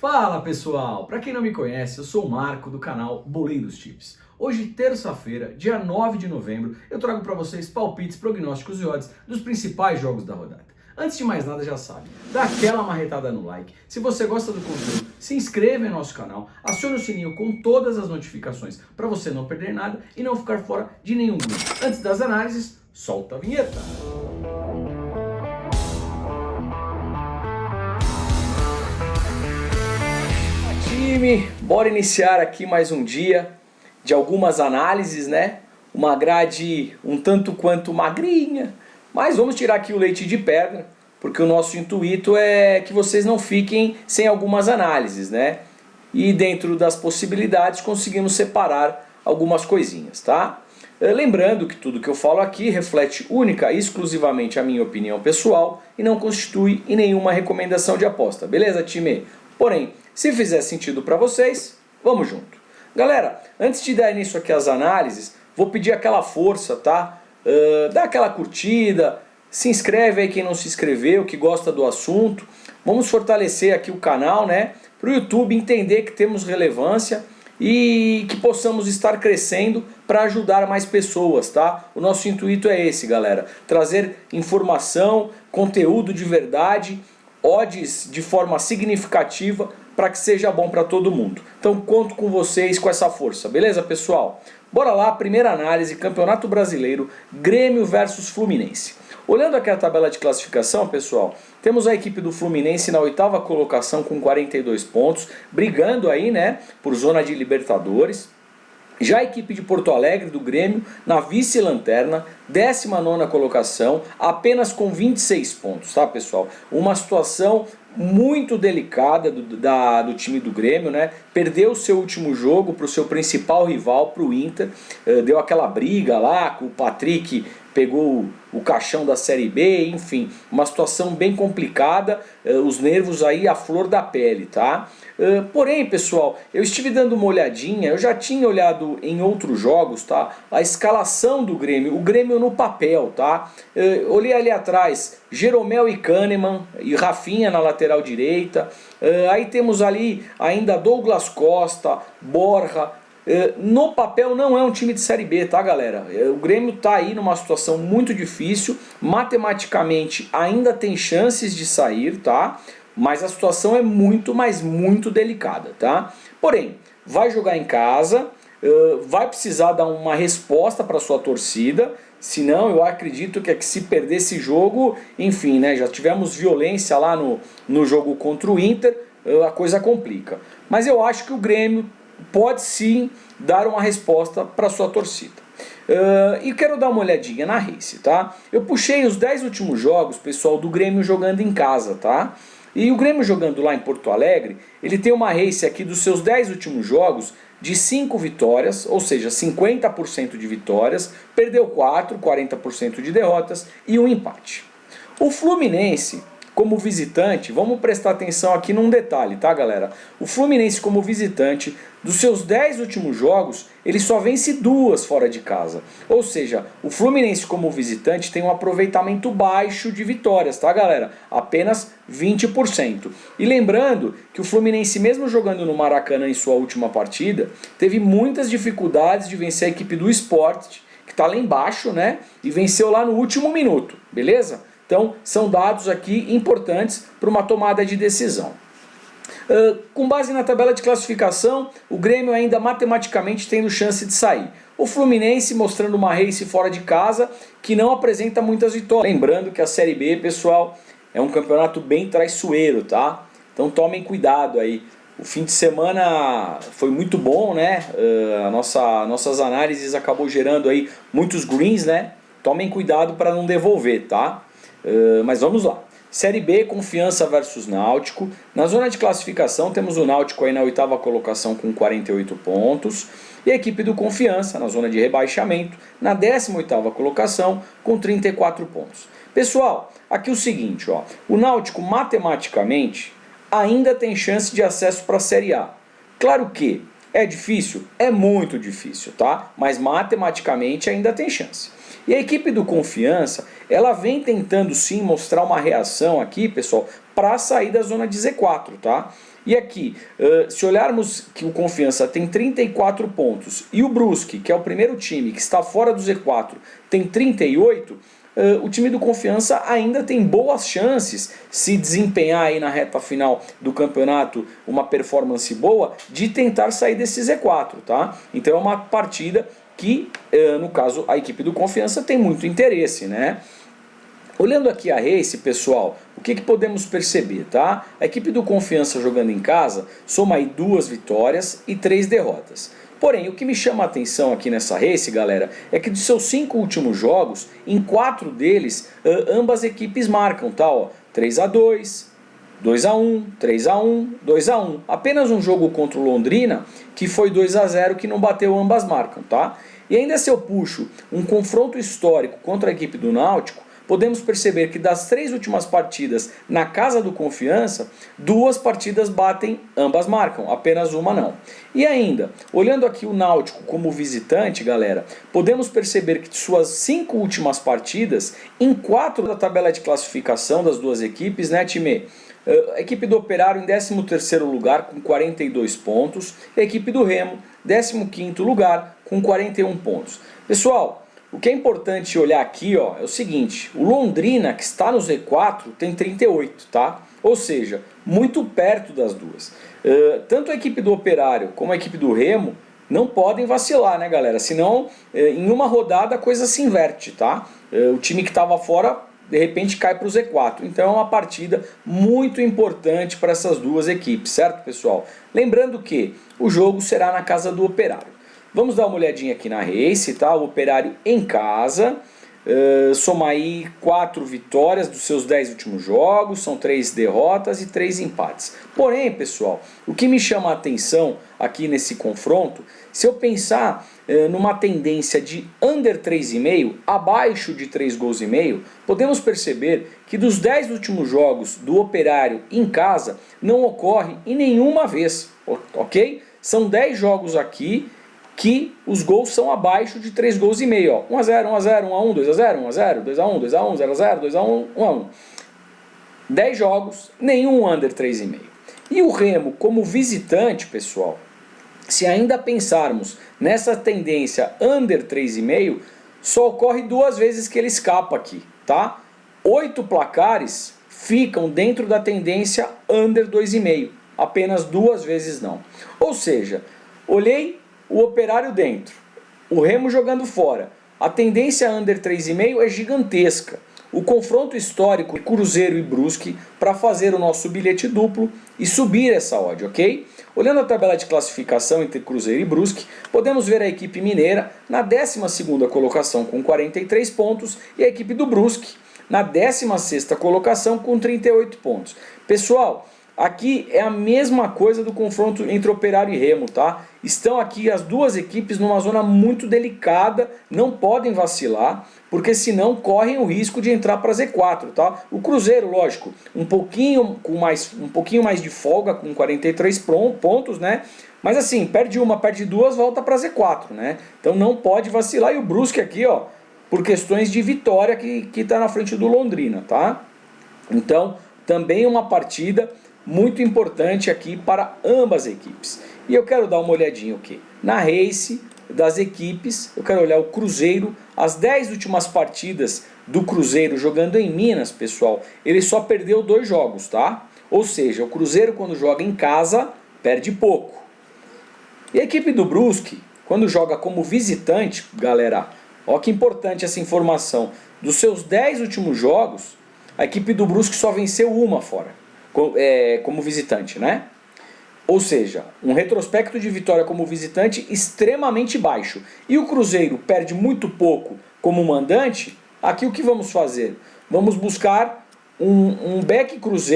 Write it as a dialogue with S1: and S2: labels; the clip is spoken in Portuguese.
S1: Fala pessoal, para quem não me conhece, eu sou o Marco do canal Boleiros Tips. Hoje, terça-feira, dia 9 de novembro, eu trago para vocês palpites, prognósticos e odds dos principais jogos da rodada. Antes de mais nada, já sabe, dá aquela marretada no like. Se você gosta do conteúdo, se inscreva em nosso canal, acione o sininho com todas as notificações para você não perder nada e não ficar fora de nenhum grupo. Antes das análises, solta a vinheta. Bora iniciar aqui mais um dia de algumas análises, né? Uma grade um tanto quanto magrinha, mas vamos tirar aqui o leite de pedra, porque o nosso intuito é que vocês não fiquem sem algumas análises, né? E dentro das possibilidades conseguimos separar algumas coisinhas, tá? Lembrando que tudo que eu falo aqui reflete única e exclusivamente a minha opinião pessoal e não constitui em nenhuma recomendação de aposta, beleza, time? Porém, se fizer sentido para vocês, vamos junto. Galera, antes de dar início aqui às análises, vou pedir aquela força, tá? Dá aquela curtida, se inscreve aí quem não se inscreveu, que gosta do assunto. Vamos fortalecer aqui o canal, né? Para o YouTube entender que temos relevância e que possamos estar crescendo para ajudar mais pessoas, tá? O nosso intuito é esse, galera. Trazer informação, conteúdo de verdade, odds de forma significativa para que seja bom para todo mundo. Então conto com vocês com essa força, beleza pessoal? Bora lá, primeira análise, Campeonato Brasileiro, Grêmio versus Fluminense. Olhando aqui a tabela de classificação, pessoal, temos a equipe do Fluminense na 8ª colocação com 42 pontos, brigando aí, né, por zona de Libertadores. Já a equipe de Porto Alegre, do Grêmio, na vice-lanterna, 19ª colocação, apenas com 26 pontos, tá pessoal? Uma situação muito delicada do time do Grêmio, né? Perdeu o seu último jogo para o seu principal rival, para o Inter, deu aquela briga lá, com o Patrick pegou o caixão da Série B, enfim, uma situação bem complicada, os nervos aí à flor da pele, tá? Porém, pessoal, eu estive dando uma olhadinha, eu já tinha olhado em outros jogos, tá? A escalação do Grêmio, o Grêmio no papel, tá? Olhei ali atrás, Jeromel e Kahneman, e Rafinha na lateral direita, aí temos ali ainda Douglas Costa, Borja. No papel não é um time de Série B, tá galera? O Grêmio tá aí numa situação muito difícil, matematicamente ainda tem chances de sair, tá? Mas a situação é muito, mas muito delicada, tá? Porém, vai jogar em casa, vai precisar dar uma resposta para sua torcida, senão eu acredito que se perder esse jogo, enfim, né? Já tivemos violência lá no jogo contra o Inter, a coisa complica. Mas eu acho que o Grêmio pode sim dar uma resposta para sua torcida. E quero dar uma olhadinha na Race, tá? Eu puxei os 10 últimos jogos, pessoal, do Grêmio jogando em casa, tá? E o Grêmio jogando lá em Porto Alegre, ele tem uma Race aqui dos seus 10 últimos jogos de 5 vitórias, ou seja, 50% de vitórias, perdeu 4, 40% de derrotas e um empate. O Fluminense, como visitante, vamos prestar atenção aqui num detalhe, tá galera? O Fluminense como visitante, dos seus 10 últimos jogos, ele só vence 2 fora de casa. Ou seja, o Fluminense como visitante tem um aproveitamento baixo de vitórias, tá galera? Apenas 20%. E lembrando que o Fluminense, mesmo jogando no Maracanã em sua última partida, teve muitas dificuldades de vencer a equipe do Sport, que tá lá embaixo, né? E venceu lá no último minuto, beleza? Então, são dados aqui importantes para uma tomada de decisão. Com base na tabela de classificação, o Grêmio ainda matematicamente tendo chance de sair. O Fluminense mostrando uma Race fora de casa que não apresenta muitas vitórias. Lembrando que a Série B, pessoal, é um campeonato bem traiçoeiro, tá? Então tomem cuidado aí. O fim de semana foi muito bom, né? Nossas análises acabou gerando aí muitos greens, né? Tomem cuidado para não devolver, tá? Mas vamos lá. Série B, Confiança versus Náutico. Na zona de classificação temos o Náutico aí na 8ª colocação com 48 pontos. E a equipe do Confiança na zona de rebaixamento na 18ª colocação com 34 pontos. Pessoal, aqui o seguinte, ó, o Náutico matematicamente ainda tem chance de acesso para a Série A. Claro que é difícil? É muito difícil, tá? Mas matematicamente ainda tem chance. E a equipe do Confiança, ela vem tentando sim mostrar uma reação aqui, pessoal, para sair da zona de Z4, tá? E aqui, se olharmos que o Confiança tem 34 pontos e o Brusque, que é o primeiro time que está fora do Z4, tem 38, o time do Confiança ainda tem boas chances, se desempenhar aí na reta final do campeonato uma performance boa, de tentar sair desse Z4, tá? Então é uma partida que, no caso, a equipe do Confiança tem muito interesse, né? Olhando aqui a Race, pessoal, o que podemos perceber, tá? A equipe do Confiança jogando em casa soma aí 2 vitórias e 3 derrotas. Porém, o que me chama a atenção aqui nessa Race, galera, é que de seus 5 últimos jogos, em 4 deles, ambas equipes marcam, tá? Ó, 3-2, 2-1, 3-1, 2-1. Apenas um jogo contra o Londrina, que foi 2-0, que não bateu, ambas marcam, tá? E ainda se eu puxo um confronto histórico contra a equipe do Náutico, podemos perceber que das 3 últimas partidas na casa do Confiança, 2 partidas batem, ambas marcam, apenas uma não. E ainda, olhando aqui o Náutico como visitante, galera, podemos perceber que de suas 5 últimas partidas, em 4 da tabela de classificação das duas equipes, né, time? A equipe do Operário em 13º lugar com 42 pontos, e a equipe do Remo 15º lugar com 41 pontos. Pessoal, o que é importante olhar aqui, ó, é o seguinte: o Londrina, que está no Z4, tem 38, tá? Ou seja, muito perto das duas. Tanto a equipe do Operário como a equipe do Remo não podem vacilar, né, galera? Senão, em uma rodada a coisa se inverte, tá? O time que estava fora, de repente, cai para o Z4. Então é uma partida muito importante para essas duas equipes, certo, pessoal? Lembrando que o jogo será na casa do Operário. Vamos dar uma olhadinha aqui na Race, tá? O Operário em casa, soma aí 4 vitórias dos seus 10 últimos jogos, são 3 derrotas e 3 empates. Porém, pessoal, o que me chama a atenção aqui nesse confronto, se eu pensar numa tendência de under 3,5, abaixo de 3 gols e meio, podemos perceber que dos 10 últimos jogos do Operário em casa, não ocorre em nenhuma vez, ok? São 10 jogos aqui que os gols são abaixo de 3 gols e meio, ó. 1-0, 1-0, 1-1, 2-0, 1-0, 2-1, 2-1, 0-0, 2-1, 1-1. 10 jogos, nenhum under 3,5. E o Remo, como visitante, pessoal, se ainda pensarmos nessa tendência under 3,5, só ocorre 2 vezes que ele escapa aqui, tá? 8 placares ficam dentro da tendência under 2,5, apenas 2 vezes não. Ou seja, olhei o Operário dentro, o Remo jogando fora. A tendência under 3,5 é gigantesca. O confronto histórico de Cruzeiro e Brusque para fazer o nosso bilhete duplo e subir essa odd, ok? Olhando a tabela de classificação entre Cruzeiro e Brusque, podemos ver a equipe mineira na 12ª colocação com 43 pontos e a equipe do Brusque na 16ª colocação com 38 pontos. Pessoal, aqui é a mesma coisa do confronto entre Operário e Remo, tá? Estão aqui as duas equipes numa zona muito delicada, não podem vacilar, porque senão correm o risco de entrar para Z4, tá? O Cruzeiro, lógico, um pouquinho mais de folga, com 43 pontos, né? Mas assim, perde uma, perde 2, volta para Z4, né? Então não pode vacilar. E o Brusque aqui, ó, por questões de vitória que tá na frente do Londrina, tá? Então, também uma partida muito importante aqui para ambas as equipes. E eu quero dar uma olhadinha aqui na Race das equipes. Eu quero olhar o Cruzeiro. As 10 últimas partidas do Cruzeiro jogando em Minas, pessoal, ele só perdeu 2 jogos, tá? Ou seja, o Cruzeiro, quando joga em casa, perde pouco. E a equipe do Brusque, quando joga como visitante, galera, ó que importante essa informação, dos seus 10 últimos jogos, a equipe do Brusque só venceu uma fora, como visitante, né? Ou seja, um retrospecto de vitória como visitante extremamente baixo. E o Cruzeiro perde muito pouco como mandante. Aqui o que vamos fazer? Vamos buscar um back Cruzeiro